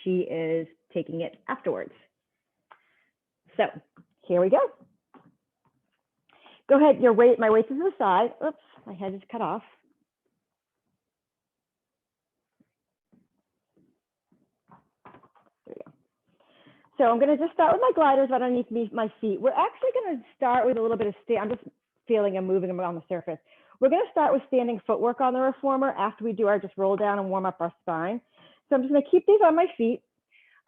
she is taking it afterwards. So here we go. Go ahead, my weight's to the side. Oops, my head is cut off. There we go. So I'm gonna just start with my gliders underneath my feet. We're actually gonna start with a little bit of I'm just feeling and moving them on the surface. We're gonna start with standing footwork on the reformer after we do our just roll down and warm up our spine. So I'm just gonna keep these on my feet.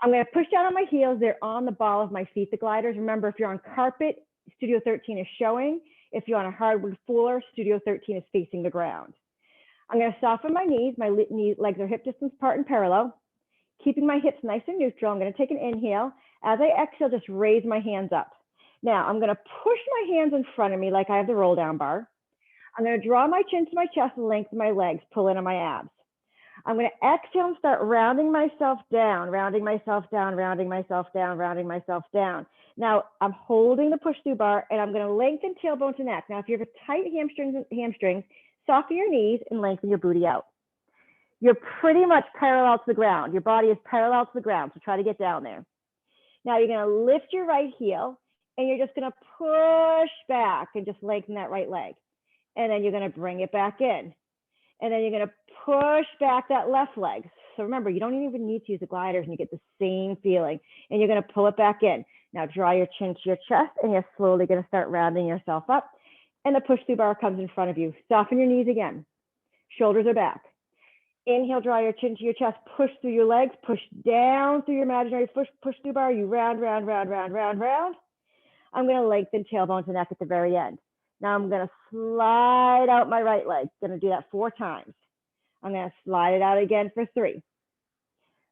I'm gonna push down on my heels. They're on the ball of my feet, the gliders. Remember, if you're on carpet, Studio 13 is showing. If you're on a hardwood floor, Studio 13 is facing the ground. I'm gonna soften my knees. My legs are hip distance apart and parallel. Keeping my hips nice and neutral. I'm gonna take an inhale. As I exhale, just raise my hands up. Now, I'm gonna push my hands in front of me like I have the roll down bar. I'm gonna draw my chin to my chest and lengthen my legs, pull in on my abs. I'm gonna exhale and start rounding myself down, rounding myself down, rounding myself down, rounding myself down. Now, I'm holding the push through bar and I'm gonna lengthen tailbone to neck. Now, if you have a tight hamstrings, soften your knees and lengthen your booty out. You're pretty much parallel to the ground. Your body is parallel to the ground, so try to get down there. Now you're gonna lift your right heel and you're just gonna push back and just lengthen that right leg. And then you're gonna bring it back in. And then you're gonna push back that left leg. So remember, you don't even need to use the gliders and you get the same feeling. And you're gonna pull it back in. Now draw your chin to your chest and you're slowly gonna start rounding yourself up. And the push through bar comes in front of you. Soften your knees again. Shoulders are back. Inhale, draw your chin to your chest, push through your legs, push down through your imaginary push through bar. You round, round, round, round, round, round. I'm gonna lengthen tailbone to neck at the very end. Now I'm gonna slide out my right leg. Gonna do that 4 times. I'm gonna slide it out again for 3.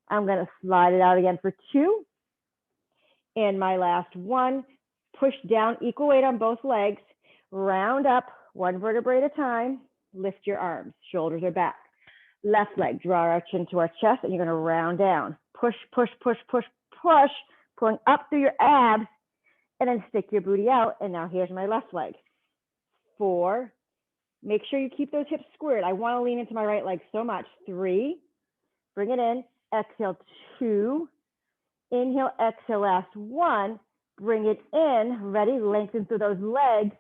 I'm gonna slide it out again for 2. And my last 1, push down, equal weight on both legs, round up 1 vertebrae at a time, lift your arms, shoulders are back. Left leg, draw our chin to our chest, and you're gonna round down. Push, push, push, push, push, pulling up through your abs, and then stick your booty out. And now here's my left leg. 4, make sure you keep those hips squared. I wanna lean into my right leg so much. 3, bring it in, exhale, 2, inhale, exhale, last 1, bring it in, ready, lengthen through those legs,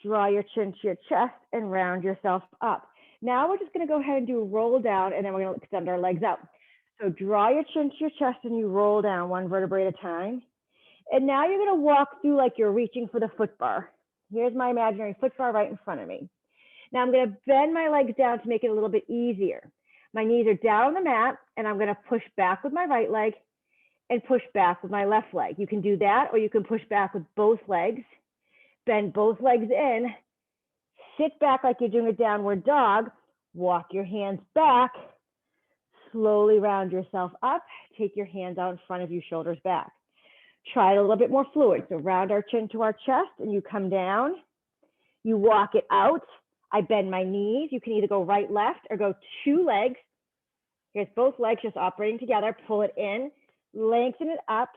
draw your chin to your chest, and round yourself up. Now we're just gonna go ahead and do a roll down and then we're gonna extend our legs out. So draw your chin to your chest and you roll down 1 vertebrae at a time. And now you're gonna walk through like you're reaching for the foot bar. Here's my imaginary foot bar right in front of me. Now I'm gonna bend my legs down to make it a little bit easier. My knees are down on the mat and I'm gonna push back with my right leg and push back with my left leg. You can do that or you can push back with both legs, bend both legs in, sit back like you're doing a downward dog, walk your hands back, slowly round yourself up, take your hands out in front of you, shoulders back. Try it a little bit more fluid. So round our chin to our chest and you come down, you walk it out. I bend my knees. You can either go right, left, or go 2 legs. Here's both legs just operating together, pull it in, lengthen it up,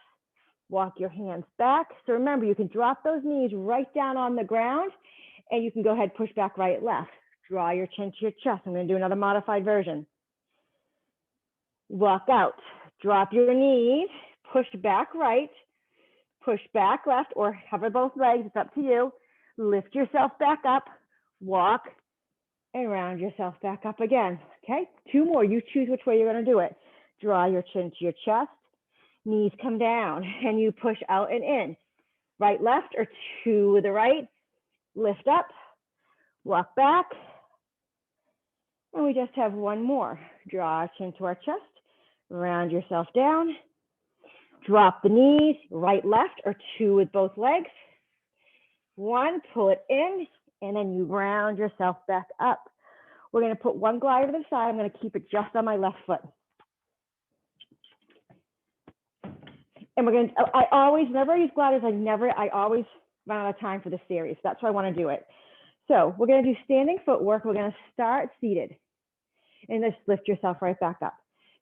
walk your hands back. So remember, you can drop those knees right down on the ground and you can go ahead, push back right, left. Draw your chin to your chest. I'm gonna do another modified version. Walk out, drop your knees, push back right, push back left, or cover both legs, it's up to you. Lift yourself back up, walk, and round yourself back up again, okay? 2 more, you choose which way you're gonna do it. Draw your chin to your chest, knees come down, and you push out and in. Right, left, or 2 with the right, lift up, walk back, and we just have 1 more. Draw our chin to our chest, round yourself down, drop the knees, right, left, or 2 with both legs. 1, pull it in, and then you round yourself back up. We're gonna put 1 glider to the side. I'm gonna keep it just on my left foot. And we're gonna, I always, whenever I use gliders, I always run out of time for this series. That's why I wanna do it. So we're gonna do standing footwork. We're gonna start seated and just lift yourself right back up.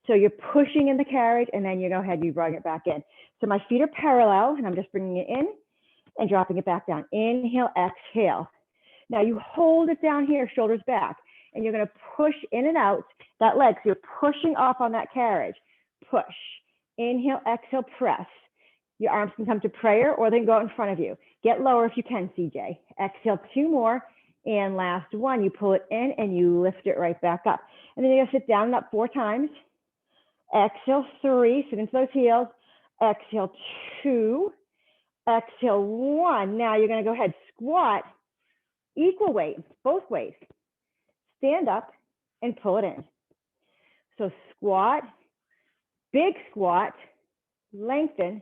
So you're pushing in the carriage and then you go ahead, you bring it back in. So my feet are parallel and I'm just bringing it in and dropping it back down. Inhale, exhale. Now you hold it down here, shoulders back, and you're gonna push in and out that leg. So you're pushing off on that carriage. Push, Inhale, exhale, press. Your arms can come to prayer or they can go out in front of you. Get lower if you can, CJ. Exhale, 2 more. And last one, you pull it in and you lift it right back up. And then you're gonna sit down and up 4 times. Exhale, 3, sit into those heels. Exhale, 2. Exhale, 1. Now you're gonna go ahead, squat, equal weight, both ways. Stand up and pull it in. So squat, big squat, lengthen,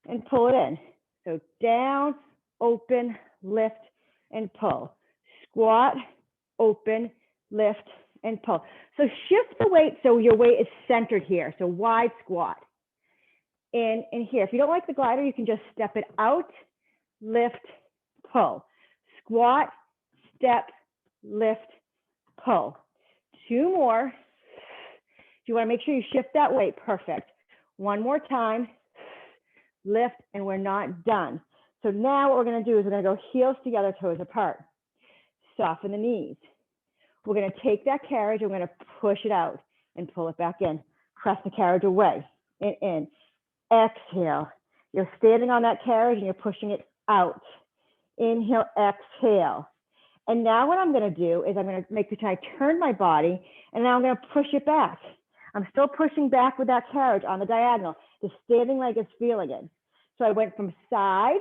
and pull it in. So down, open, lift, and pull. Squat, open, lift, and pull. So shift the weight so your weight is centered here. So wide squat. And here, if you don't like the glider, you can just step it out, lift, pull. Squat, step, lift, pull. 2 more. You want to make sure you shift that weight. Perfect. 1 more time. Lift, and we're not done. So now what we're going to do is we're going to go heels together, toes apart. Soften the knees. We're going to take that carriage and we're going to push it out and pull it back in. Press the carriage away and in. Exhale. You're standing on that carriage and you're pushing it out. Inhale, exhale. And now what I'm going to do is I'm going to make sure I turn my body and now I'm going to push it back. I'm still pushing back with that carriage on the diagonal. The standing leg is feeling it. So I went from side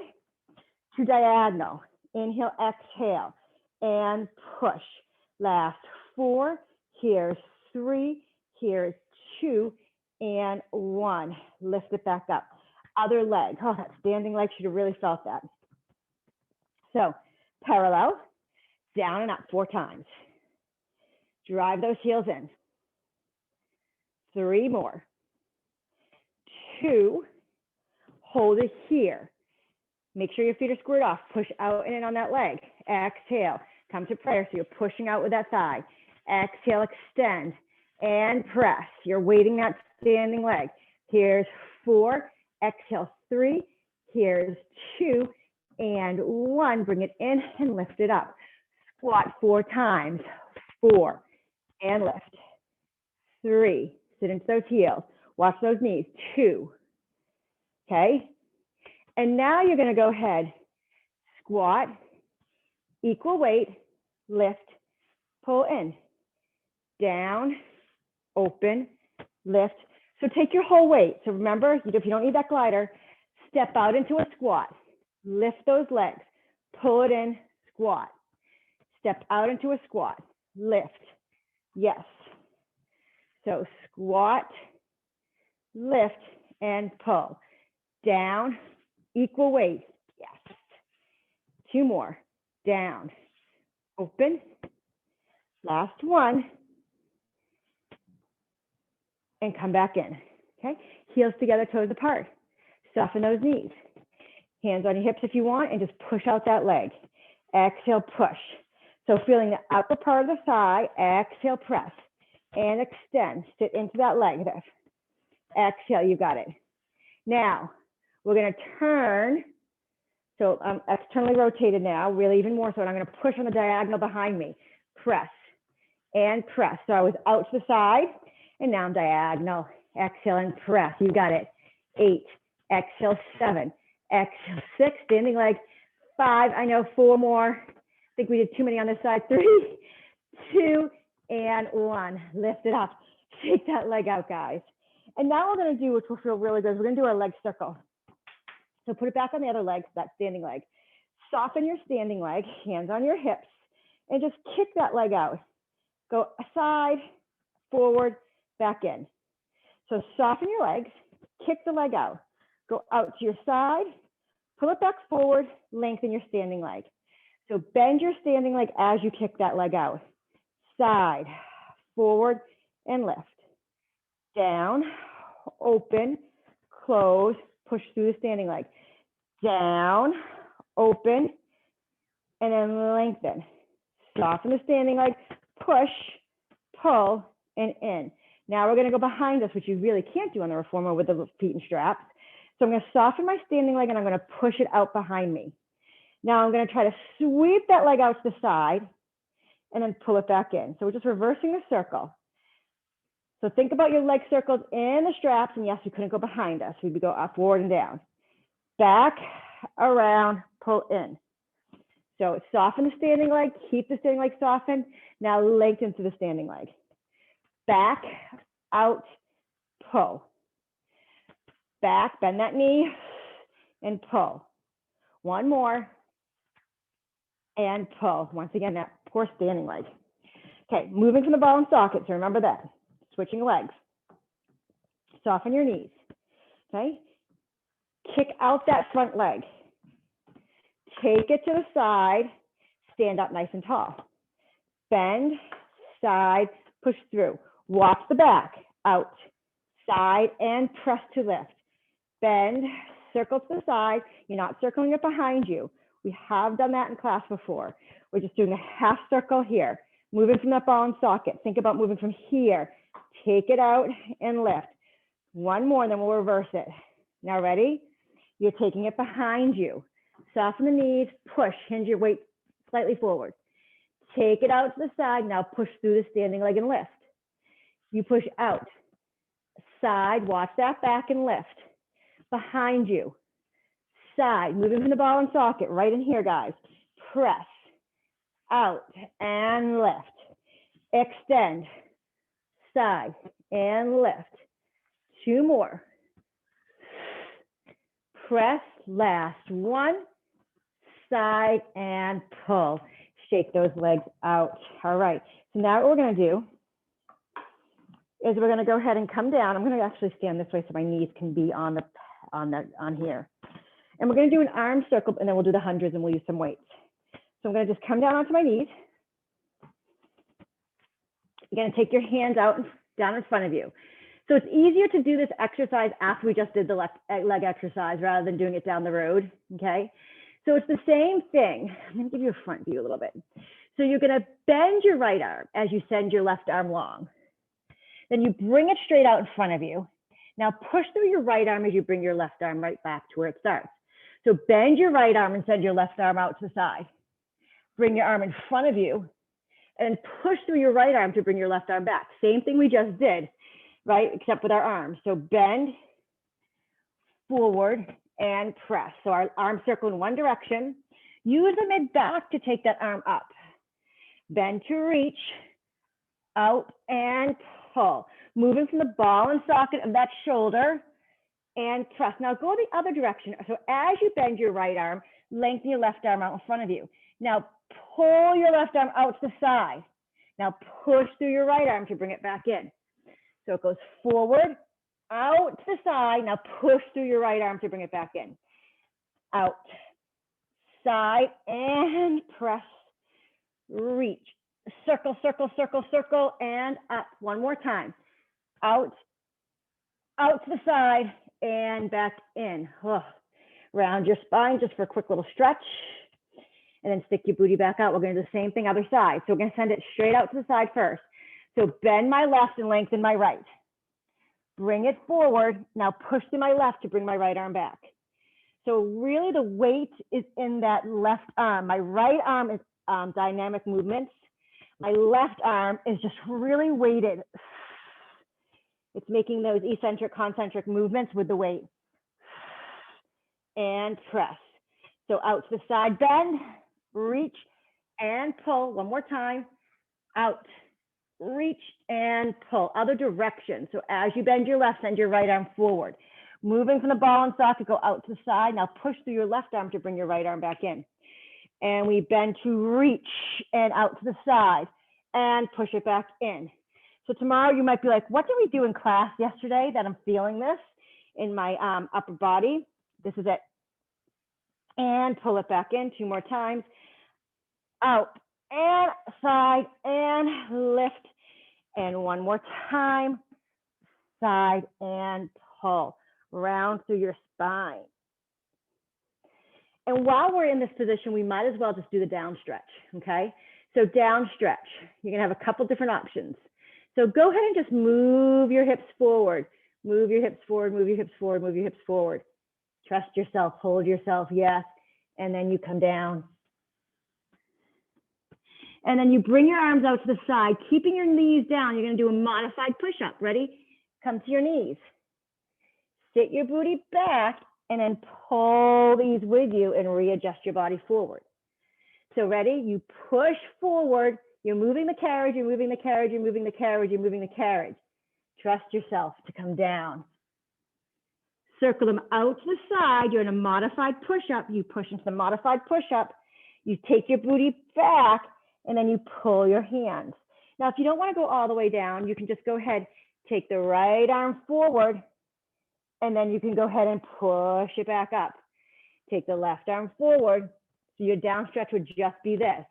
to diagonal. Inhale, exhale, and push. Last 4. Here's 3. Here's 2, and 1. Lift it back up. Other leg. Oh, that standing leg should have really felt that. So parallel, down and up 4 times. Drive those heels in. 3 more. 2. Hold it here. Make sure your feet are squared off. Push out and in on that leg. Exhale. Come to prayer. So you're pushing out with that thigh. Exhale, extend and press. You're weighting that standing leg. Here's 4. Exhale, 3. Here's 2 and 1. Bring it in and lift it up. Squat 4 times. 4 and lift. 3. Sit into those heels. Watch those knees. 2. Okay. And now you're going to go ahead, squat, equal weight, lift, pull in, down, open, lift. So take your whole weight. So remember, if you don't need that glider, step out into a squat, lift those legs, pull it in, squat. Step out into a squat, lift. Yes. So squat, lift, and pull. Down, equal weight. Yes. 2 more. Down, open. Last one. And come back in. Okay. Heels together, toes apart. Soften those knees. Hands on your hips if you want, and just push out that leg. Exhale, push. So feeling the upper part of the thigh, exhale, press. And extend. Sit into that leg there. Exhale, you got it. Now, we're going to turn. So I'm externally rotated now, really even more so. And I'm going to push on the diagonal behind me. Press and press. So I was out to the side, and now I'm diagonal. Exhale and press. You got it. 8. Exhale, 7. Exhale, 6. Standing leg. 5. I know, 4 more. I think we did too many on this side. 3, 2, and 1. Lift it up. Take that leg out, guys. And now what we're going to do, which will feel really good, is we're going to do our leg circle. So put it back on the other leg, that standing leg. Soften your standing leg, hands on your hips, and just kick that leg out. Go aside, forward, back in. So soften your legs, kick the leg out. Go out to your side, pull it back forward, lengthen your standing leg. So bend your standing leg as you kick that leg out. Side, forward, and lift. Down, open, close, push through the standing leg. Down, open, and then lengthen. Soften the standing leg, push, pull, and in. Now we're going to go behind us, which you really can't do on the reformer with the feet and straps. So I'm going to soften my standing leg and I'm going to push it out behind me. Now I'm going to try to sweep that leg out to the side and then pull it back in. So we're just reversing the circle. So think about your leg circles in the straps, and yes, we couldn't go behind us. We'd go up, forward, and down. Back, around, pull in. So soften the standing leg, keep the standing leg softened. Now lengthen through the standing leg. Back, out, pull. Back, bend that knee, and pull. One more, and pull. Once again, that poor standing leg. Okay, moving from the ball and socket, so remember that. Switching legs. Soften your knees, okay? Kick out that front leg. Take it to the side, stand up nice and tall. Bend, side, push through. Watch the back, out, side, and press to lift. Bend, circle to the side. You're not circling it behind you. We have done that in class before. We're just doing a half circle here. Moving from that ball and socket. Think about moving from here. Take it out and lift. One more, and then we'll reverse it. Now ready? You're taking it behind you. Soften the knees, push, hinge your weight slightly forward. Take it out to the side. Now push through the standing leg and lift. You push out. Side, watch that back and lift. Behind you. Side, moving from the ball and socket, right in here, guys. Press, out, and lift. Extend, side, and lift. Two more. Press, last one. Side, and pull. Shake those legs out. All right, so now what we're gonna do is we're gonna go ahead and come down. I'm gonna actually stand this way so my knees can be on here. And we're gonna do an arm circle, and then we'll do the hundreds, and we'll use some weights. So I'm gonna just come down onto my knees. You're gonna take your hands out and down in front of you. So it's easier to do this exercise after we just did the left leg exercise rather than doing it down the road, okay? So it's the same thing. I'm gonna give you a front view a little bit. So you're gonna bend your right arm as you send your left arm long. Then you bring it straight out in front of you. Now push through your right arm as you bring your left arm right back to where it starts. So bend your right arm and send your left arm out to the side. Bring your arm in front of you and push through your right arm to bring your left arm back. Same thing we just did, right? Except with our arms. So bend, forward, and press. So our arms circle in one direction. Use the mid back to take that arm up. Bend to reach, out, and pull. Moving from the ball and socket of that shoulder, and press. Now go the other direction. So as you bend your right arm, lengthen your left arm out in front of you. Now pull your left arm out to the side. Now push through your right arm to bring it back in. So it goes forward, out to the side. Now push through your right arm to bring it back in. Out, side, and press, reach. Circle, circle, circle, circle, and up. One more time. Out, out to the side, and back in. Oh. Round your spine just for a quick little stretch. And then stick your booty back out. We're going to do the same thing other side. So we're going to send it straight out to the side first. So bend my left and lengthen my right. Bring it forward. Now push to my left to bring my right arm back. So really the weight is in that left arm. My right arm is dynamic movements. My left arm is just really weighted. It's making those eccentric, concentric movements with the weight. And press. So out to the side, bend, reach, and pull. One more time. Out, reach, and pull. Other direction. So as you bend your left, send your right arm forward. Moving from the ball and socket, go out to the side. Now push through your left arm to bring your right arm back in. And we bend to reach and out to the side and push it back in. So tomorrow you might be like, what did we do in class yesterday that I'm feeling this in my upper body? This is it. And pull it back in 2 more times. Out and side and lift. And 1 more time. Side and pull. Round through your spine. And while we're in this position, we might as well just do the down stretch, okay? So down stretch, you're gonna have a couple different options. So go ahead and just move your hips forward. Move your hips forward, move your hips forward, move your hips forward. Trust yourself, hold yourself, yes. And then you come down. And then you bring your arms out to the side, keeping your knees down. You're going to do a modified push-up. Ready? Come to your knees. Sit your booty back and then pull these with you and readjust your body forward. So ready? You push forward. You're moving the carriage. You're moving the carriage. You're moving the carriage. You're moving the carriage. Trust yourself to come down. Circle them out to the side. You're in a modified push-up. You push into the modified push-up. You take your booty back, and then you pull your hands. Now, if you don't want to go all the way down, you can just go ahead, take the right arm forward, and then you can go ahead and push it back up. Take the left arm forward. So your down stretch would just be this.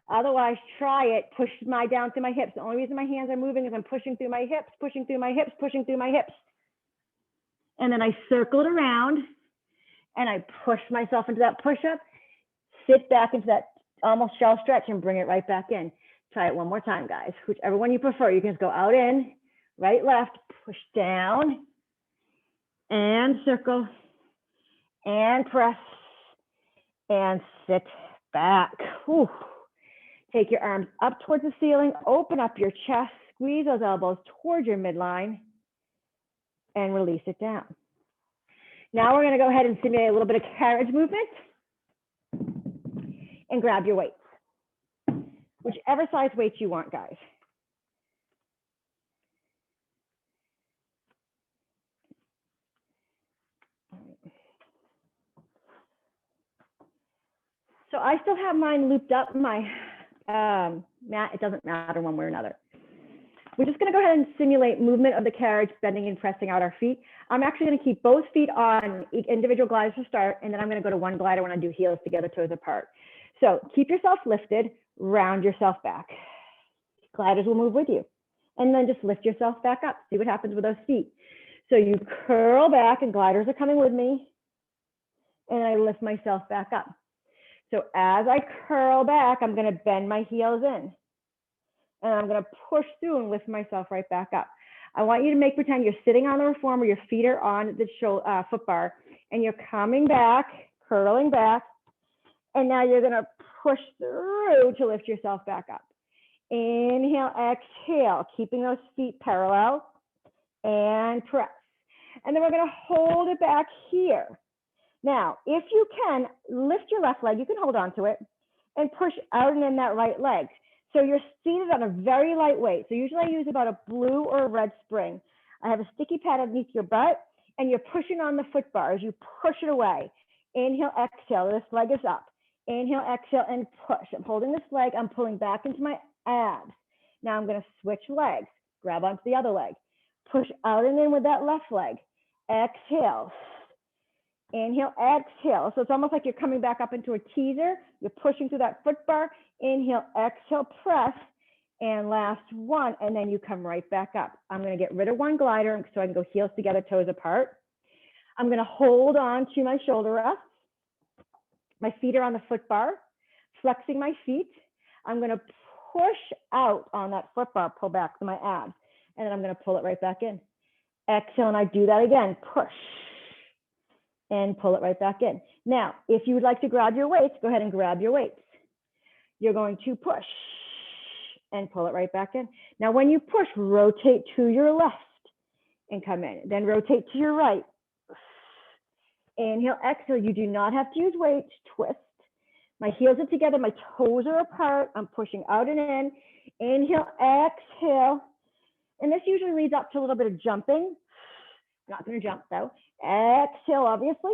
Otherwise, try it, push my down through my hips. The only reason my hands are moving is I'm pushing through my hips, pushing through my hips, pushing through my hips. And then I circle it around and I push myself into that push-up, sit back into that almost shell stretch and bring it right back in. Try it one more time, guys. Whichever one you prefer. You can just go out in, right, left, push down, and circle, and press, and sit back. Whew. Take your arms up towards the ceiling, open up your chest, squeeze those elbows towards your midline, and release it down. Now we're going to go ahead and simulate a little bit of carriage movement and grab your weights. Whichever size weights you want, guys. So I still have mine looped up my mat. It doesn't matter one way or another. We're just going to go ahead and simulate movement of the carriage, bending and pressing out our feet. I'm actually going to keep both feet on individual gliders to start, and then I'm going to go to one glider when I do heels together, toes apart. So keep yourself lifted, round yourself back. Gliders will move with you. And then just lift yourself back up. See what happens with those feet. So you curl back, and gliders are coming with me, and I lift myself back up. So as I curl back, I'm going to bend my heels in. And I'm going to push through and lift myself right back up. I want you to pretend you're sitting on the reformer, your feet are on the foot bar, and you're coming back, curling back, and now you're going to push through to lift yourself back up. Inhale, exhale, keeping those feet parallel, and press. And then we're going to hold it back here. Now, if you can, lift your left leg, you can hold on to it, and push out and in that right leg. So you're seated on a very light weight. So usually I use about a blue or a red spring. I have a sticky pad underneath your butt, and you're pushing on the foot bar as you push it away. Inhale, exhale, this leg is up. Inhale, exhale, and push. I'm holding this leg, I'm pulling back into my abs. Now I'm gonna switch legs, grab onto the other leg. Push out and in with that left leg. Exhale. Inhale, exhale. So it's almost like you're coming back up into a teaser. You're pushing through that foot bar. Inhale, exhale, press, and last one, and then you come right back up. I'm going to get rid of one glider so I can go heels together, toes apart. I'm going to hold on to my shoulder rests. My feet are on the foot bar, flexing my feet. I'm going to push out on that foot bar, pull back to my abs, and then I'm going to pull it right back in. Exhale, and I do that again, push, and pull it right back in. Now, if you would like to grab your weights, go ahead and grab your weights. You're going to push and pull it right back in. Now, when you push, rotate to your left and come in. Then rotate to your right. Inhale, exhale. You do not have to use weights. Twist. My heels are together. My toes are apart. I'm pushing out and in. Inhale, exhale. And this usually leads up to a little bit of jumping. Not going to jump though. Exhale, obviously.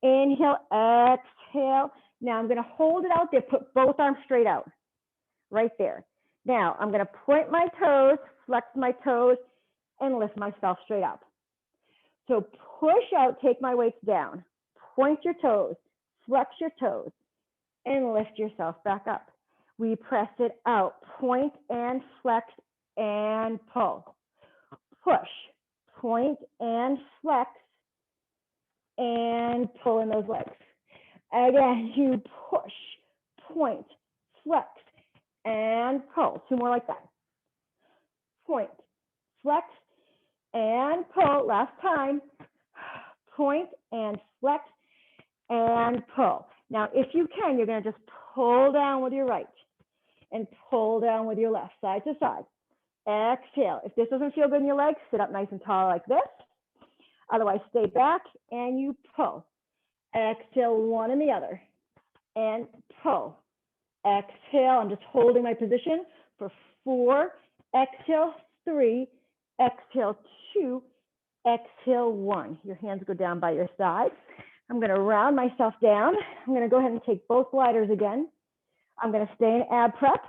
Inhale, exhale. Now I'm going to hold it out there, put both arms straight out, right there. Now I'm going to point my toes, flex my toes, and lift myself straight up. So push out, take my weights down, point your toes, flex your toes, and lift yourself back up. We press it out, point and flex and pull. Push, point and flex, and pull in those legs. Again, you push, point, flex, and pull. Two more like that. Point, flex, and pull. Last time. Point and flex and pull. Now, if you can, you're going to just pull down with your right. and pull down with your left, side to side. Exhale. If this doesn't feel good in your legs, sit up nice and tall like this. Otherwise, stay back and you pull. Exhale, one and the other, and pull. Exhale, I'm just holding my position for 4. Exhale, 3. Exhale, 2. Exhale, 1. Your hands go down by your side. I'm going to round myself down. I'm going to go ahead and take both gliders again. I'm going to stay in ab prep.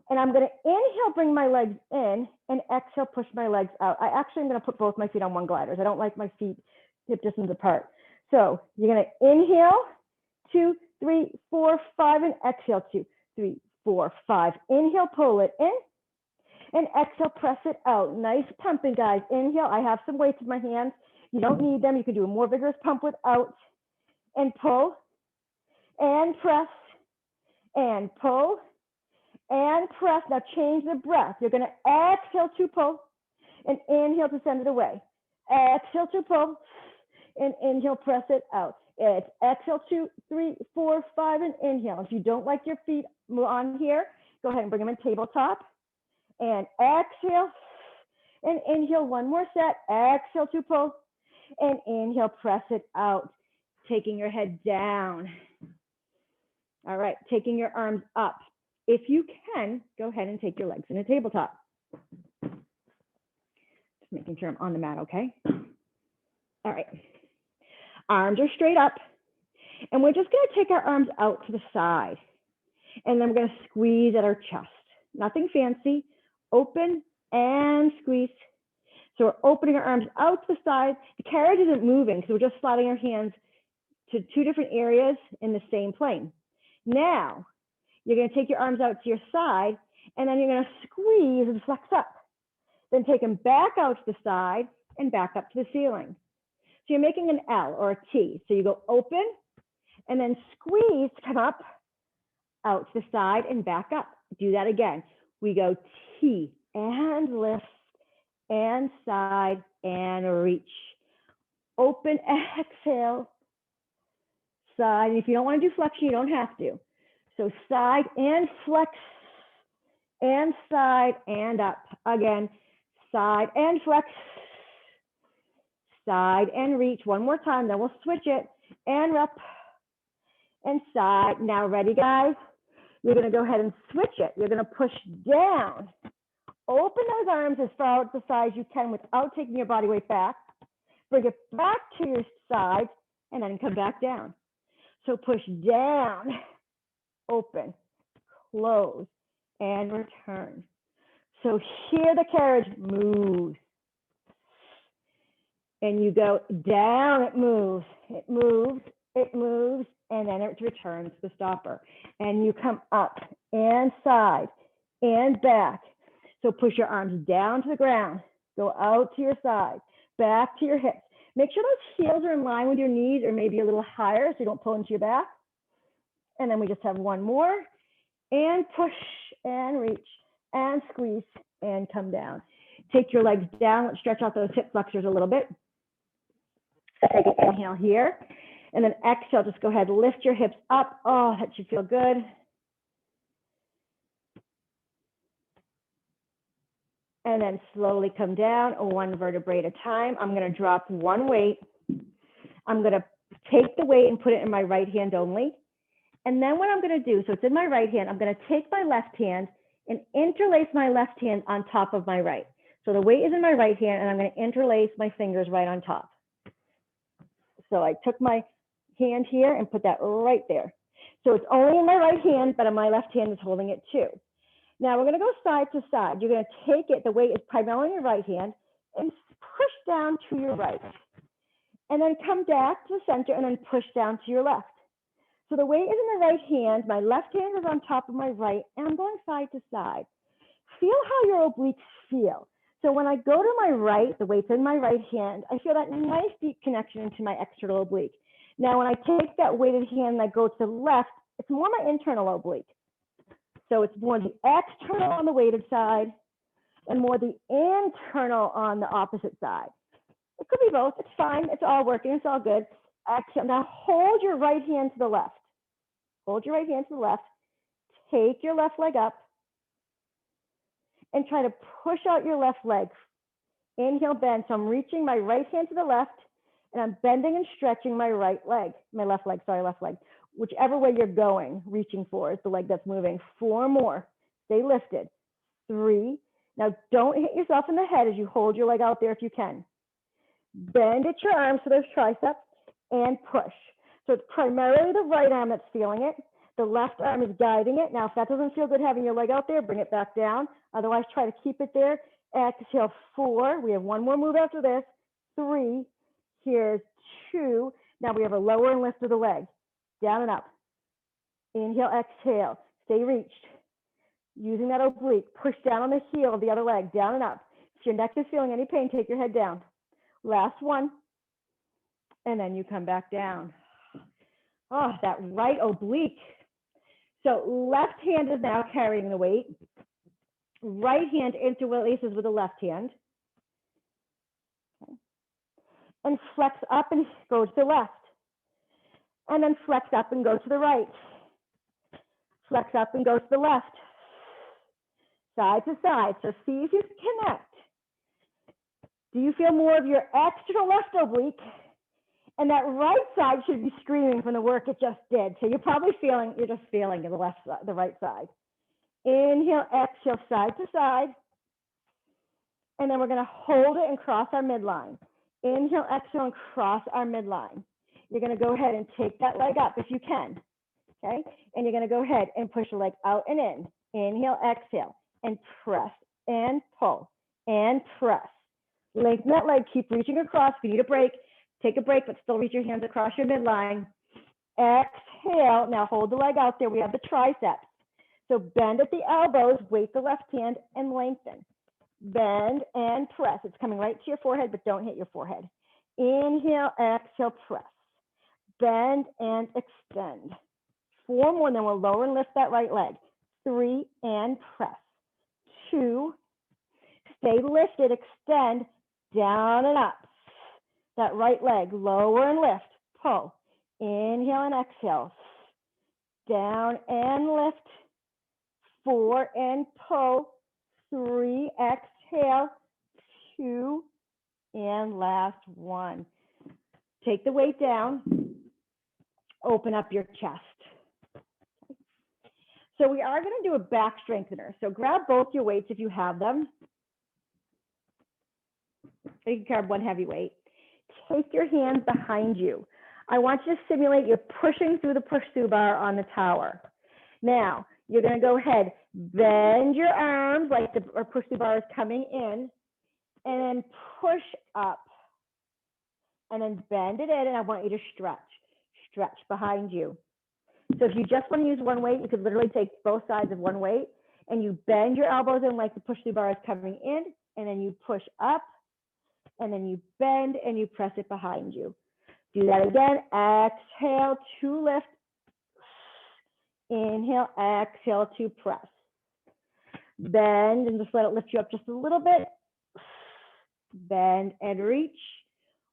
And I'm going to inhale, bring my legs in, and exhale, push my legs out. I actually am going to put both my feet on one glider. I don't like my feet hip distance apart. So you're going to inhale, 2, 3, 4, 5, and exhale, 2, 3, 4, 5. Inhale, pull it in, and exhale, press it out. Nice pumping, guys. Inhale, I have some weights in my hands. You don't need them. You can do a more vigorous pump without. And pull, and press, and pull, and press. Now change the breath. You're going to exhale to pull, and inhale to send it away. Exhale to pull, and inhale, press it out. It's exhale, 2, 3, 4, 5, and inhale. If you don't like your feet on here, go ahead and bring them in tabletop. And exhale, and inhale, one more set. Exhale to pull, and inhale, press it out. Taking your head down. All right, taking your arms up. If you can, go ahead and take your legs in a tabletop. Just making sure I'm on the mat, okay? All right. Arms are straight up. And we're just going to take our arms out to the side. And then we're going to squeeze at our chest. Nothing fancy. Open and squeeze. So we're opening our arms out to the side. The carriage isn't moving, so we're just sliding our hands to 2 different areas in the same plane. Now, you're going to take your arms out to your side, and then you're going to squeeze and flex up. Then take them back out to the side and back up to the ceiling. So you're making an L or a T. So you go open and then squeeze to come up, out to the side and back up. Do that again. We go T and lift and side and reach. Open, exhale, side. And if you don't want to do flexion, you don't have to. So side and flex and side and up. Again, side and flex, side and reach. One more time, then we'll switch it. And up and side. Now ready, guys? You're going to go ahead and switch it. You're going to push down. Open those arms as far out to the side as you can without taking your body weight back. Bring it back to your side and then come back down. So push down, open, close, and return. So here the carriage moves. And you go down, it moves, and then it returns to the stopper. And you come up and side and back. So push your arms down to the ground, go out to your side, back to your hips. Make sure those heels are in line with your knees or maybe a little higher so you don't pull into your back. And then we just have one more. And push and reach and squeeze and come down. Take your legs down. Let's stretch out those hip flexors a little bit. Take an inhale here. And then exhale, just go ahead, lift your hips up. Oh, that should feel good. And then slowly come down, one vertebrae at a time. I'm going to drop one weight. I'm going to take the weight and put it in my right hand only. And then what I'm going to do, so it's in my right hand, I'm going to take my left hand and interlace my left hand on top of my right. So the weight is in my right hand, and I'm going to interlace my fingers right on top. So I took my hand here and put that right there. So it's only in my right hand, but my left hand is holding it too. Now we're going to go side to side. You're going to take it, the weight is primarily in your right hand, and push down to your right. And then come back to the center and then push down to your left. So the weight is in the right hand, my left hand is on top of my right, and I'm going side to side. Feel how your obliques feel. So when I go to my right, the weight's in my right hand, I feel that nice deep connection into my external oblique. Now when I take that weighted hand and I go to the left, it's more my internal oblique. So it's more the external on the weighted side and more the internal on the opposite side. It could be both, it's fine, it's all working, it's all good. Exhale. Now hold your right hand to the left. Hold your right hand to the left. take your left leg up and try to push out your left leg. Inhale, bend. So I'm reaching my right hand to the left, and I'm bending and stretching my left leg, whichever way you're going, reaching for is the leg that's moving. 4 more. Stay lifted. 3. Now don't hit yourself in the head as you hold your leg out there if you can. Bend at your arms to those triceps and push. So it's primarily the right arm that's feeling it. The left arm is guiding it. Now, if that doesn't feel good having your leg out there, bring it back down. Otherwise, try to keep it there. Exhale, 4. We have 1 more move after this. 3. Here's 2. Now we have a lower and lift of the leg. Down and up. Inhale, exhale. Stay reached. Using that oblique. Push down on the heel of the other leg. Down and up. If your neck is feeling any pain, take your head down. Last one. And then you come back down. Oh, that right oblique. So left hand is now carrying the weight. Right hand interlaces with the left hand. Okay. And flex up and go to the left. And then flex up and go to the right. Flex up and go to the left. Side to side. So see if you can connect. Do you feel more of your external left oblique? And that right side should be screaming from the work it just did. So you're probably feeling, you're just feeling the left side, the right side. Inhale, exhale, side to side. And then we're going to hold it and cross our midline. Inhale, exhale, and cross our midline. You're going to go ahead and take that leg up if you can. Okay? And you're going to go ahead and push the leg out and in. Inhale, exhale, and press and pull and press. Lengthen that leg, keep reaching across. If you need a break, take a break, but still reach your hands across your midline. Exhale. Now hold the leg out there. We have the triceps. So bend at the elbows, weight the left hand, and lengthen. Bend and press. It's coming right to your forehead, but don't hit your forehead. Inhale, exhale, press. Bend and extend. 4 more, and then we'll lower and lift that right leg. 3 and press. 2. Stay lifted, extend, down and up. That right leg, lower and lift, pull. Inhale and exhale. Down and lift. 4 and pull. 3, exhale. 2, and last 1. Take the weight down. Open up your chest. So we are going to do a back strengthener. So grab both your weights if you have them. You can grab one heavy weight. Take your hands behind you. I want you to simulate you're pushing through the push-through bar on the tower. Now, you're going to go ahead, bend your arms like the push-through bar is coming in, and then push up. And then bend it in, and I want you to stretch behind you. So if you just want to use one weight, you could literally take both sides of one weight, and you bend your elbows in like the push-through bar is coming in, and then you push up, and then you bend and you press it behind you. Do that again. Exhale to lift. Inhale, exhale to press. Bend and just let it lift you up just a little bit. Bend and reach.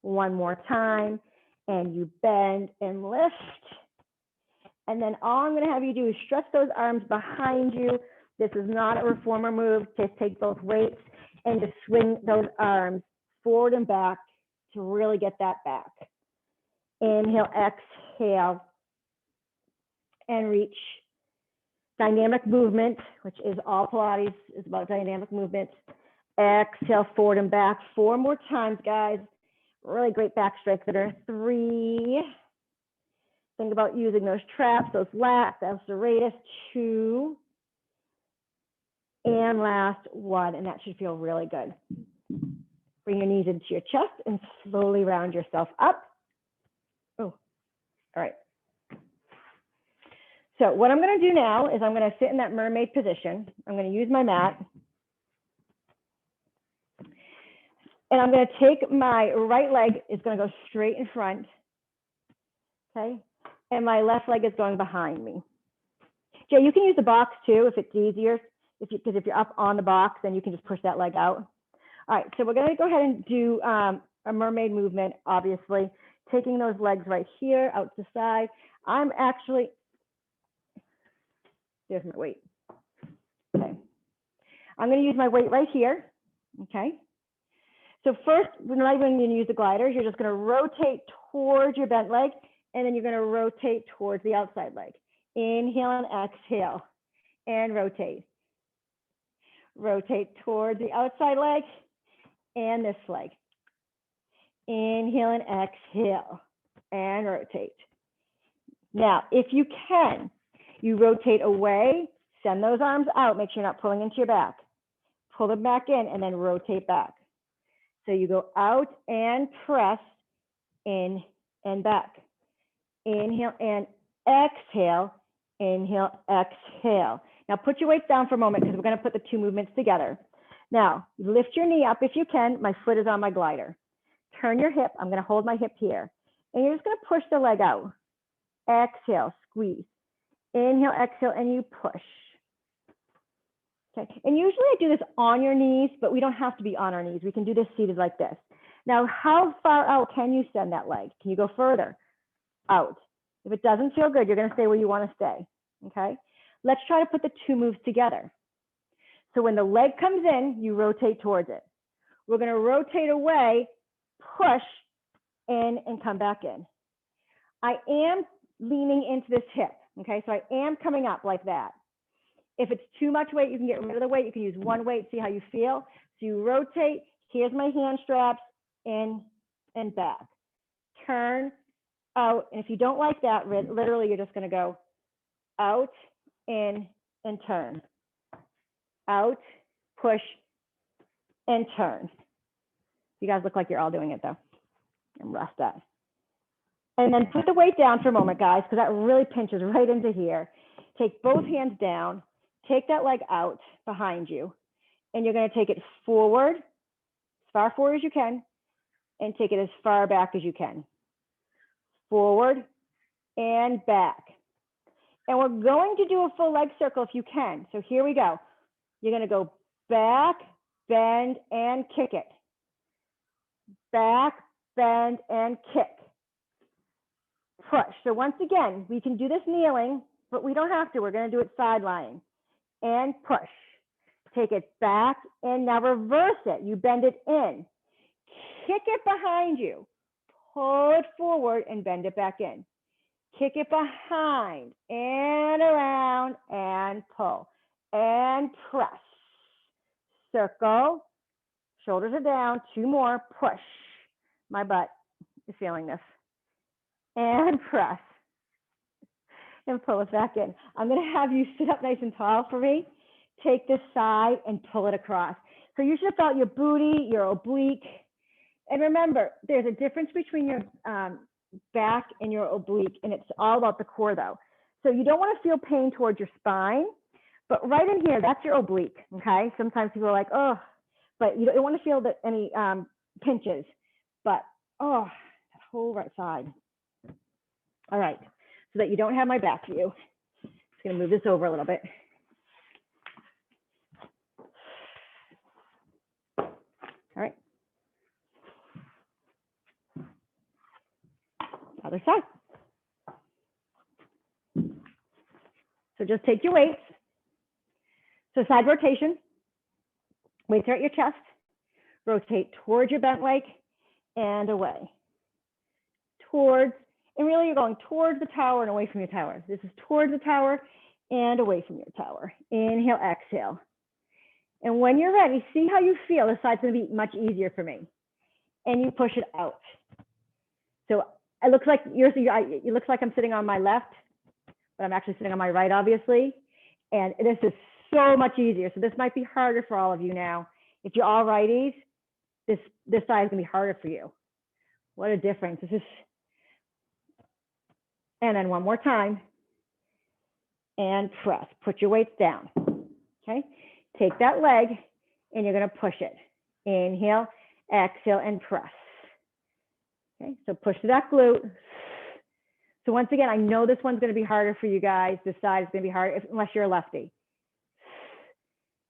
One more time. And you bend and lift. And then all I'm going to have you do is stretch those arms behind you. This is not a reformer move. Just take both weights and just swing those arms forward and back to really get that back. Inhale, exhale, and reach. Dynamic movement, which is all Pilates, is about dynamic movement. Exhale, forward and back. 4 more times, guys. Really great back strengthener. 3. Think about using those traps, those lats, those serratus. 2. And last 1, and that should feel really good. Bring your knees into your chest and slowly round yourself up. Oh, all right. So what I'm going to do now is I'm going to sit in that mermaid position. I'm going to use my mat. And I'm going to take my right leg is going to go straight in front. Okay. And my left leg is going behind me. Jay, you can use the box too if it's easier. Because if you're up on the box, then you can just push that leg out. All right, so we're going to go ahead and do a mermaid movement, obviously, taking those legs right here out to the side. I'm actually, There's my weight. Okay. I'm going to use my weight right here. Okay. So first, we're not even going to use the gliders. You're just going to rotate towards your bent leg, and then you're going to rotate towards the outside leg. Inhale and exhale, and rotate. Rotate towards the outside leg and this leg. Inhale and exhale, and rotate. Now, if you can, you rotate away, send those arms out, make sure you're not pulling into your back. Pull them back in, and then rotate back. So you go out and press, in and back. Inhale and exhale, inhale, exhale. Now put your weights down for a moment because we're going to put the two movements together. Now lift your knee up if you can. My foot is on my glider. Turn your hip. I'm going to hold my hip here. And you're just going to push the leg out. Exhale, squeeze. Inhale, exhale, and you push. Okay. And usually I do this on your knees, but we don't have to be on our knees. We can do this seated like this. Now, how far out can you send that leg? Can you go further? Out. If it doesn't feel good, you're going to stay where you want to stay. Okay. Let's try to put the two moves together. So when the leg comes in, you rotate towards it. We're going to rotate away, push in, and come back in. I am leaning into this hip. Okay. So I am coming up like that. If it's too much weight, you can get rid of the weight. You can use one weight, see how you feel. So you rotate. Here's my hand straps, in and back. Turn, out. And if you don't like that, literally, you're just going to go out, in, and turn. Out, push, and turn. You guys look like you're all doing it, though. And rest that. And then put the weight down for a moment, guys, because that really pinches right into here. Take both hands down. Take that leg out behind you, and you're going to take it forward, as far forward as you can, and take it as far back as you can. Forward and back. And we're going to do a full leg circle if you can. So here we go. You're going to go back, bend, and kick it. Back, bend, and kick. Push. So once again, we can do this kneeling, but we don't have to. We're going to do it side lying. And push. Take it back, and now reverse it. You bend it in. Kick it behind you. Pull it forward and bend it back in. Kick it behind and around and pull. And press. Circle. Shoulders are down. Two more. Push. My butt is feeling this. And press. And pull it back in. I'm going to have you sit up nice and tall for me. Take this side and pull it across. So you should have felt your booty, your oblique. And remember, there's a difference between your back and your oblique, and it's all about the core, though. So you don't want to feel pain towards your spine, but right in here, that's your oblique, okay? Sometimes people are like, oh, but you don't want to feel any pinches. But, oh, that whole right side. All right. So that you don't have my back view. Just going to move this over a little bit. All right. Other side. So just take your weights. So side rotation. Weights are at your chest. Rotate towards your bent leg and away. Towards. And really, you're going towards the tower and away from your tower. This is towards the tower and away from your tower. Inhale, exhale. And when you're ready, see how you feel. This side's going to be much easier for me. And you push it out. So it looks like it looks like I'm sitting on my left, but I'm actually sitting on my right, obviously. And this is so much easier. So this might be harder for all of you now. If you're all righties, this side is going to be harder for you. What a difference. This is. And then one more time. And press. Put your weights down. Okay. Take that leg and you're going to push it. Inhale, exhale, and press. Okay. So push to that glute. So once again, I know this one's going to be harder for you guys. This side is going to be hard unless you're a lefty.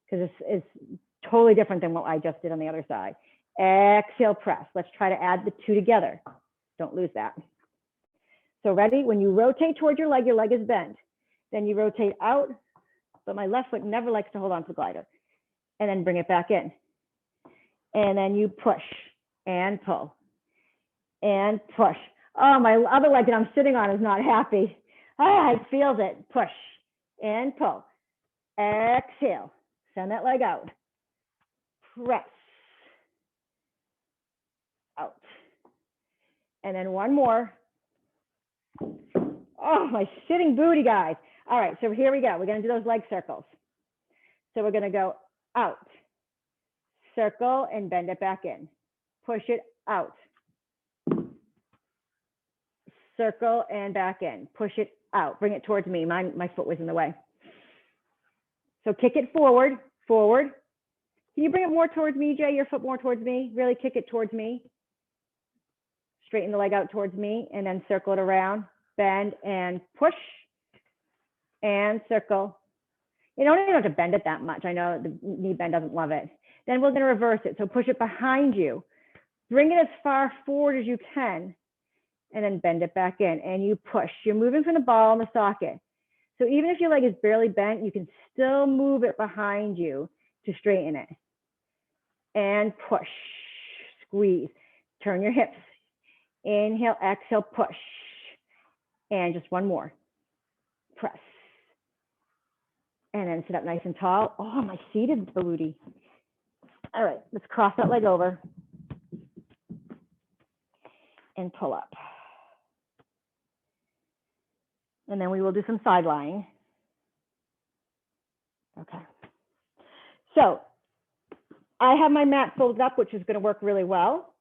Because it's totally different than what I just did on the other side. Exhale, press. Let's try to add the two together. Don't lose that. So ready? When you rotate toward your leg is bent. Then you rotate out, but my left foot never likes to hold on to the glider. And then bring it back in. And then you push and pull and push. Oh, my other leg that I'm sitting on is not happy. Ah, it feels it. Push and pull. Exhale. Send that leg out. Press. Out. And then one more. Oh, my sitting booty, guys. All right, so here we go. We're going to do those leg circles. So we're going to go out, circle, and bend it back in. Push it out. Circle and back in. Push it out. Bring it towards me. My foot was in the way. So kick it forward, forward. Can you bring it more towards me, Jay? Your foot more towards me? Really kick it towards me. Straighten the leg out towards me and then circle it around. Bend and push and circle. You don't even have to bend it that much. I know the knee bend doesn't love it. Then we're going to reverse it. So push it behind you. Bring it as far forward as you can and then bend it back in and you push. You're moving from the ball in the socket. So even if your leg is barely bent, you can still move it behind you to straighten it. And push, squeeze, turn your hips. Inhale, exhale, push. And just one more. Press. And then sit up nice and tall. Oh, my seated booty. All right, let's cross that leg over. And pull up. And then we will do some side lying. Okay. So I have my mat folded up, which is going to work really well.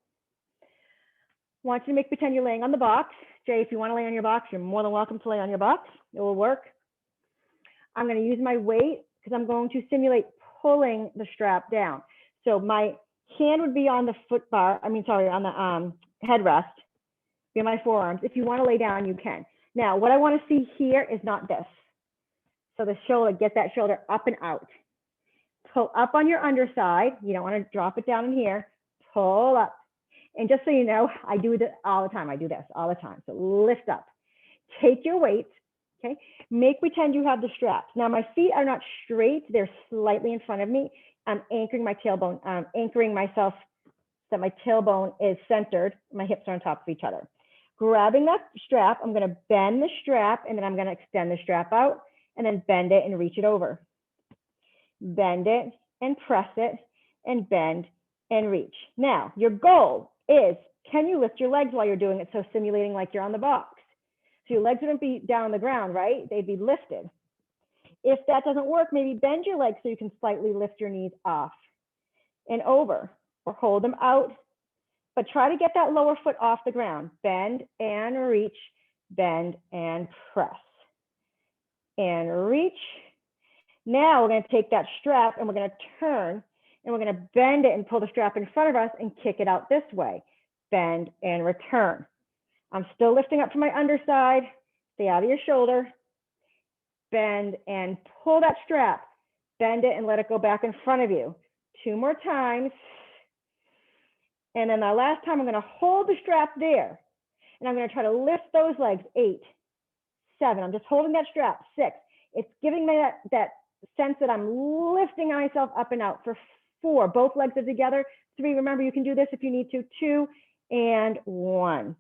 Want you to pretend you're laying on the box. Jay, if you want to lay on your box, you're more than welcome to lay on your box. It will work. I'm going to use my weight because I'm going to simulate pulling the strap down. So my hand would be on the foot bar, on the headrest, be on my forearms. If you want to lay down, you can. Now, what I want to see here is not this. So the shoulder, get that shoulder up and out. Pull up on your underside. You don't want to drop it down in here. Pull up. And just so you know, I do this all the time. I do this all the time. So lift up. Take your weight. Okay. Make pretend you have the straps. Now my feet are not straight. They're slightly in front of me. I'm anchoring my tailbone, anchoring myself so that my tailbone is centered. My hips are on top of each other. Grabbing that strap, I'm going to bend the strap and then I'm going to extend the strap out and then bend it and reach it over. Bend it and press it and bend and reach. Now, your goal is, can you lift your legs while you're doing it? So simulating like you're on the box. So your legs wouldn't be down on the ground, right? They'd be lifted. If that doesn't work, maybe bend your legs so you can slightly lift your knees off and over, or hold them out. But try to get that lower foot off the ground. Bend and reach, bend and press. And reach. Now we're going to take that strap and we're going to turn and we're going to bend it and pull the strap in front of us and kick it out this way. Bend and return. I'm still lifting up from my underside. Stay out of your shoulder. Bend and pull that strap. Bend it and let it go back in front of you. 2 more times. And then the last time, I'm going to hold the strap there. And I'm going to try to lift those legs. 8, 7. I'm just holding that strap. 6. It's giving me that sense that I'm lifting myself up and out. For 4, both legs are together. 3, remember, you can do this if you need to. 2 and 1.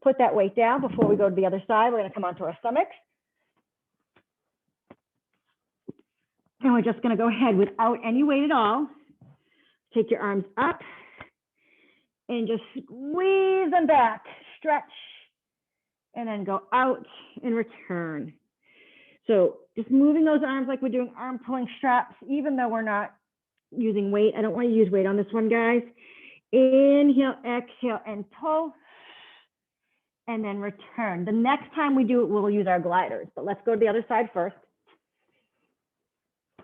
Put that weight down before we go to the other side. We're going to come onto our stomachs. And we're just going to go ahead without any weight at all. Take your arms up and just squeeze them back, stretch, and then go out and return. So just moving those arms like we're doing arm pulling straps, even though we're not using weight. I don't want to use weight on this one, guys. Inhale, exhale, and pull, and then return. The next time we do it, we'll use our gliders, but let's go to the other side first.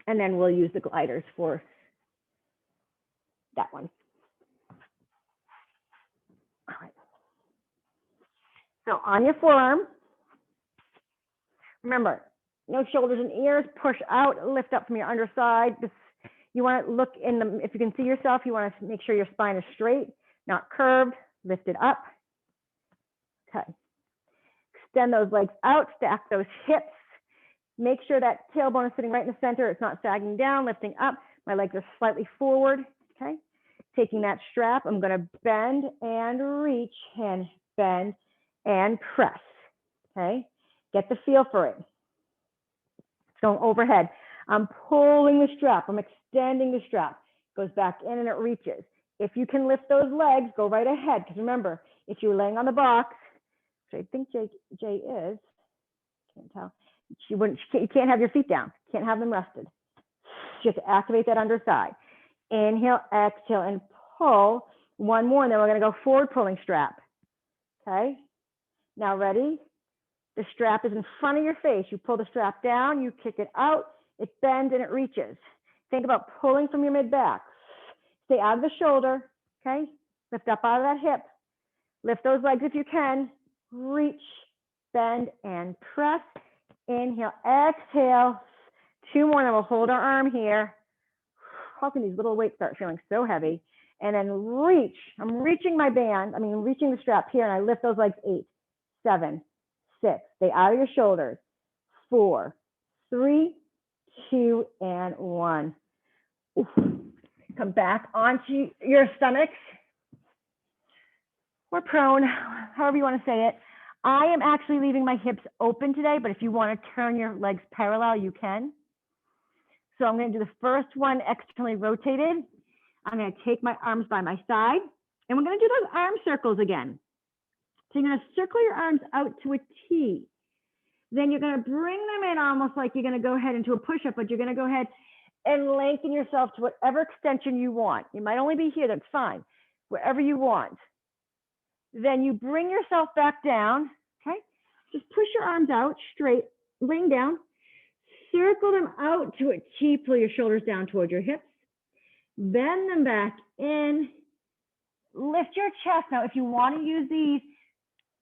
And then we'll use the gliders for that one. All right. So on your forearm, remember, no shoulders and ears, push out, lift up from your underside. You want to look in the, if you can see yourself, you want to make sure your spine is straight, not curved, lift it up. Okay. Extend those legs out, stack those hips, Make sure that tailbone is sitting right in the center. It's not sagging down, lifting up. My legs are slightly forward, okay? Taking that strap, I'm gonna bend and reach and bend and press, okay? Get the feel for it. It's going overhead. I'm pulling the strap. I'm extending the strap. Goes back in and it reaches. If you can lift those legs, go right ahead. Because remember, if you're laying on the box, which I think Jay is, can't tell. You can't have your feet down. Can't have them rested. You have to activate that underside. Inhale, exhale, and pull. One more, and then we're going to go forward pulling strap. Okay? Now ready? The strap is in front of your face. You pull the strap down, you kick it out, it bends and it reaches. Think about pulling from your mid-back. Stay out of the shoulder, okay? Lift up out of that hip. Lift those legs if you can. Reach, bend, and press. Inhale, exhale. Two more, and then we'll hold our arm here. How can these little weights start feeling so heavy? And then reach. I'm reaching my band. Reaching the strap here, and I lift those legs. 8, 7, 6. Stay out of your shoulders. 4, 3, 2, and 1. Oof. Come back onto your stomachs or prone, however you want to say it. I am actually leaving my hips open today, but if you want to turn your legs parallel, you can. So I'm going to do the first one externally rotated. I'm going to take my arms by my side, and we're going to do those arm circles again. So you're going to circle your arms out to a T. Then you're going to bring them in almost like you're going to go ahead into a push-up, but you're going to go ahead and lengthen yourself to whatever extension you want. You might only be here, that's fine, wherever you want. Then you bring yourself back down, okay? Just push your arms out straight, laying down. Circle them out to a T, pull your shoulders down towards your hips. Bend them back in. Lift your chest. Now, if you want to use these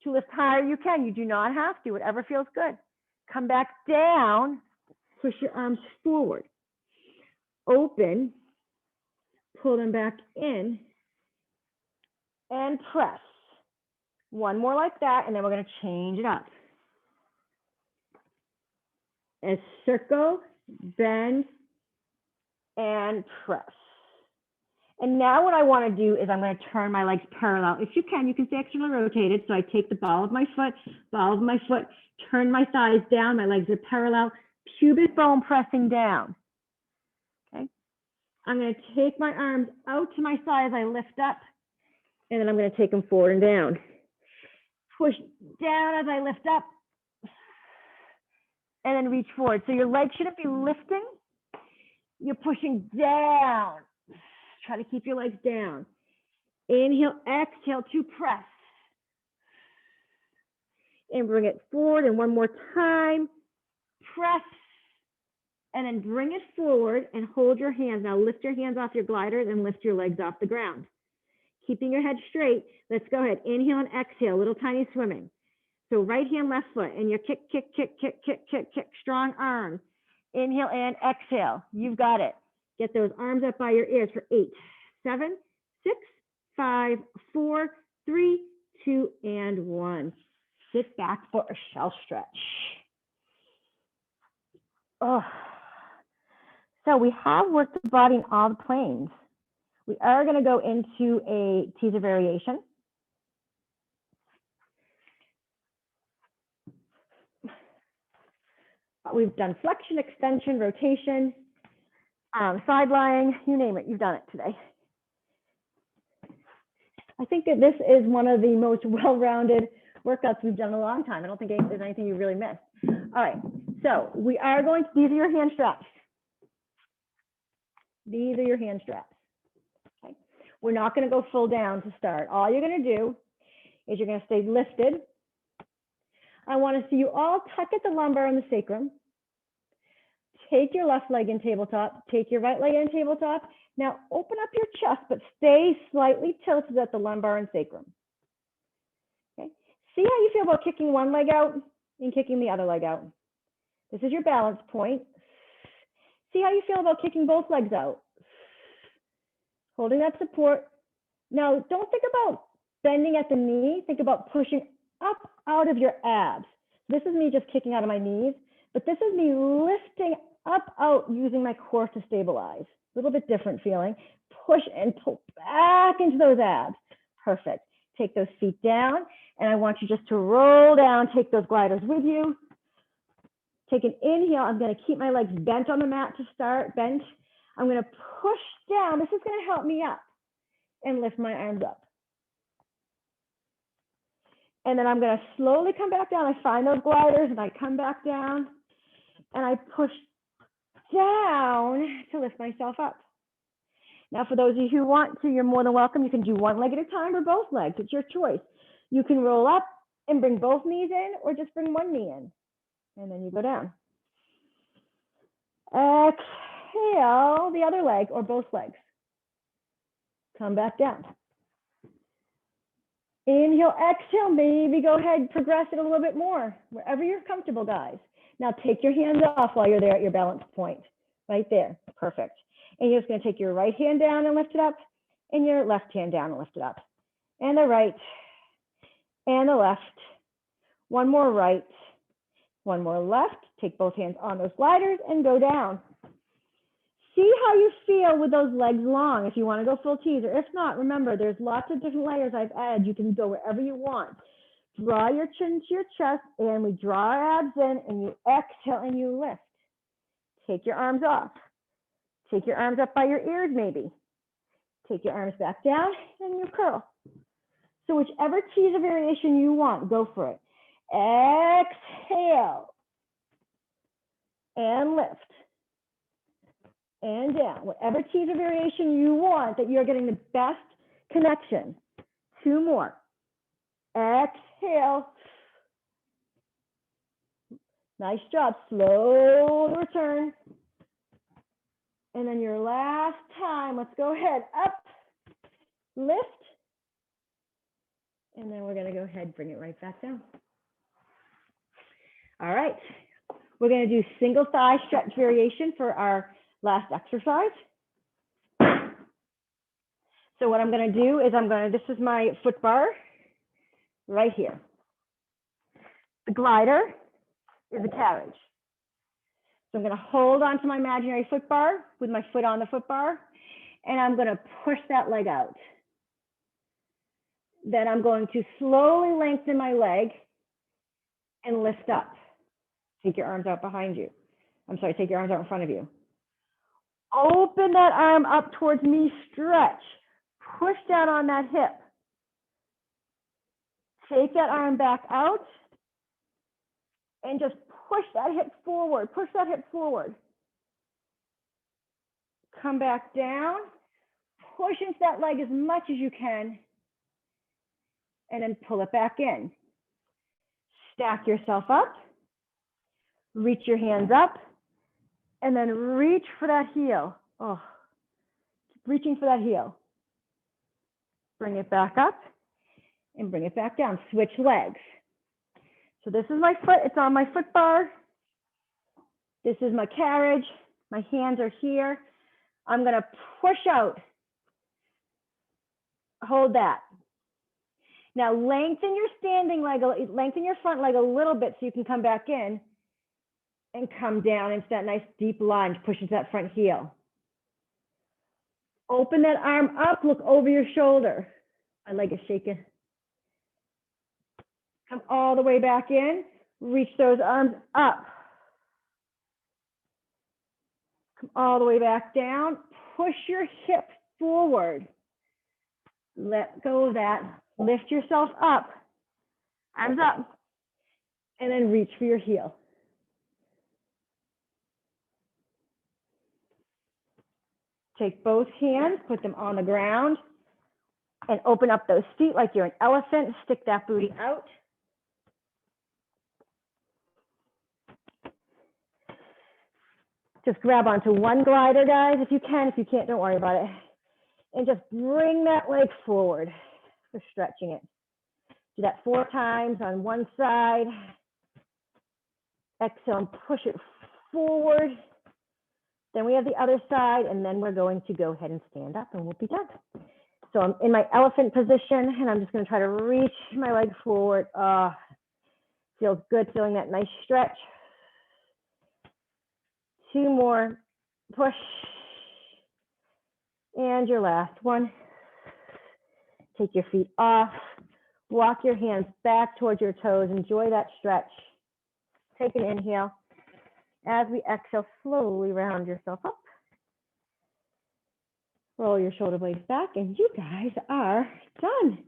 to lift higher, you can. You do not have to, whatever feels good. Come back down, push your arms forward. Open, pull them back in, and press. One more like that, and then we're going to change it up. A circle, bend, and press. And now what I want to do is I'm going to turn my legs parallel. If you can stay externally rotated. So I take the ball of my foot, turn my thighs down, my legs are parallel, pubic bone pressing down. Okay. I'm going to take my arms out to my side as I lift up, and then I'm going to take them forward and down. Push down as I lift up, and then reach forward. So your legs shouldn't be lifting. You're pushing down. Try to keep your legs down. Inhale, exhale to press. And bring it forward. And one more time. Press. And then bring it forward and hold your hands. Now lift your hands off your gliders and lift your legs off the ground. Keeping your head straight. Let's go ahead. Inhale and exhale. Little tiny swimming. So right hand, left foot. And you kick, kick, kick, kick, kick, kick, kick. Strong arms. Inhale and exhale. You've got it. Get those arms up by your ears for 8, 7, 6, 5, 4, 3, 2, and 1. Sit back for a shell stretch. Oh. So we have worked the body in all the planes. We are going to go into a teaser variation. We've done flexion, extension, rotation, side lying, you name it, you've done it today. I think that this is one of the most well-rounded workouts we've done in a long time. I don't think there's anything you really missed. All right, so we are going to, these are your hand straps. These are your hand straps. Okay. We're not going to go full down to start. All you're going to do is you're going to stay lifted. I want to see you all tuck at the lumbar and the sacrum. Take your left leg in tabletop. Take your right leg in tabletop. Now open up your chest, but stay slightly tilted at the lumbar and sacrum. Okay. See how you feel about kicking one leg out and kicking the other leg out. This is your balance point. See how you feel about kicking both legs out. Holding that support. Now don't think about bending at the knee. Think about pushing up out of your abs. This is me just kicking out of my knees. But this is me lifting up, out, using my core to stabilize. A little bit different feeling. Push and pull back into those abs. Perfect. Take those feet down, and I want you just to roll down, take those gliders with you. Take an inhale. I'm going to keep my legs bent on the mat to start, bent. I'm going to push down. This is going to help me up and lift my arms up. And then I'm going to slowly come back down. I find those gliders and I come back down and I push down to lift myself up. Now, for those of you who want to, you're more than welcome. You can do one leg at a time or both legs. It's your choice. You can roll up and bring both knees in or just bring one knee in. And then you go down. Exhale, the other leg or both legs. Come back down. Inhale, exhale, maybe go ahead, progress it a little bit more, wherever you're comfortable, guys. Now take your hands off while you're there at your balance point, right there, perfect. And you're just gonna take your right hand down and lift it up, and your left hand down and lift it up. And the right, and the left. One more right, one more left. Take both hands on those gliders and go down. See how you feel with those legs long if you want to go full teaser. If not, remember, there's lots of different layers I've added. You can go wherever you want. Draw your chin to your chest, and we draw our abs in, and you exhale and you lift. Take your arms off. Take your arms up by your ears, maybe. Take your arms back down, and you curl. So whichever teaser variation you want, go for it. Exhale. And lift. And down, whatever teaser variation you want that you're getting the best connection. Two more. Exhale. Nice job. Slow return. And then your last time, let's go ahead. Up, lift. And then we're going to go ahead and bring it right back down. All right. We're going to do single thigh stretch variation for our last exercise. So what I'm going to do is this is my foot bar right here. The glider is a carriage. So I'm going to hold onto my imaginary foot bar with my foot on the foot bar, and I'm going to push that leg out. Then I'm going to slowly lengthen my leg and lift up. Take your arms out behind you. I'm sorry, take your arms out in front of you. Open that arm up towards me, stretch. Push down on that hip. Take that arm back out and just push that hip forward. Push that hip forward. Come back down. Push into that leg as much as you can. And then pull it back in. Stack yourself up. Reach your hands up. And then reach for that heel. Oh, keep reaching for that heel. Bring it back up and bring it back down. Switch legs. So this is my foot. It's on my foot bar. This is my carriage. My hands are here. I'm going to push out. Hold that. Now lengthen your standing leg, lengthen your front leg a little bit so you can come back in. And come down into that nice deep lunge, push into that front heel. Open that arm up, look over your shoulder. My leg is shaking. Come all the way back in, reach those arms up. Come all the way back down, push your hip forward. Let go of that, lift yourself up, arms up, and then reach for your heel. Take both hands, put them on the ground, and open up those feet like you're an elephant. Stick that booty out. Just grab onto one glider, guys, if you can. If you can't, don't worry about it. And just bring that leg forward for stretching it. Do that 4 times on one side. Exhale and push it forward. Then we have the other side, and then we're going to go ahead and stand up, and we'll be done. So I'm in my elephant position, and I'm just going to try to reach my leg forward. Feels good, feeling that nice stretch. 2 more, push. And your last one. Take your feet off. Walk your hands back towards your toes. Enjoy that stretch. Take an inhale. As we exhale, slowly round yourself up. Roll your shoulder blades back, and you guys are done.